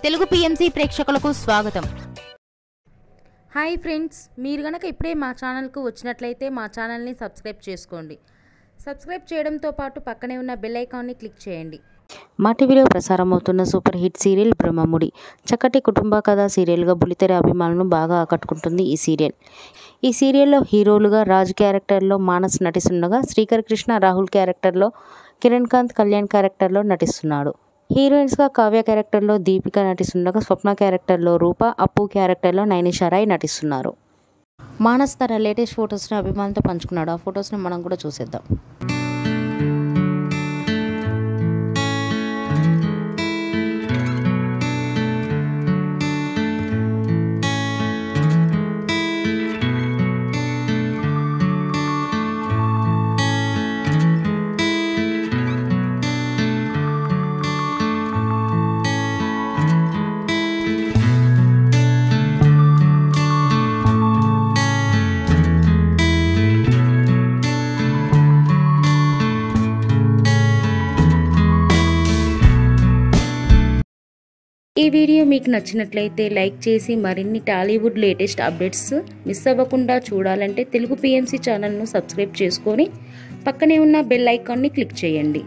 Telugu PMC ప్రేక్షకులకు స్వాగతం. Hi friends, మీరు గనక ఇప్పుడే మా ఛానల్కు వచ్చినట్లయితే మా ఛానల్ని సబ్స్క్రైబ్ చేసుకోండి. సబ్స్క్రైబ్ చేయడంతో పాటు పక్కనే ఉన్న బెల్ ఐకాన్ని క్లిక్ చేయండి. మా టీవీలో ప్రసారం అవుతున్న సూపర్ హిట్ సీరియల్ బ్రహ్మముడి చక్కటి కుటుంబ కథా సీరియల్గా బుల్లితెర అభిమానులను బాగా ఆకట్టుకుంటుంది ఈ సీరియల్. ఈ సీరియల్లో హీరోలుగా రాజ్ క్యారెక్టర్లో మానస్ నటిస్తుండగా, శ్రీకర్ కృష్ణ రాహుల్ క్యారెక్టర్లో, కిరణ్ కాంత్ కళ్యాణ్ క్యారెక్టర్లో నటిస్తున్నాడు. హీరోయిన్స్గా కావ్య క్యారెక్టర్లో దీపిక నటిస్తుండగా, స్వప్న క్యారెక్టర్లో రూప, అప్పు క్యారెక్టర్లో నైనిషా రాయ్ నటిస్తున్నారు. మానస్ తన లేటెస్ట్ ఫొటోస్ని అభిమానులతో పంచుకున్నాడు. ఆ ఫొటోస్ని మనం కూడా చూసేద్దాం. ఈ వీడియో మీకు నచ్చినట్లయితే లైక్ చేసి మరిన్ని టాలీవుడ్ లేటెస్ట్ అప్డేట్స్ మిస్ అవ్వకుండా చూడాలంటే తెలుగు పిఎంసి ఛానల్ను సబ్స్క్రైబ్ చేసుకొని పక్కనే ఉన్న బెల్ ఐకాన్ని క్లిక్ చేయండి.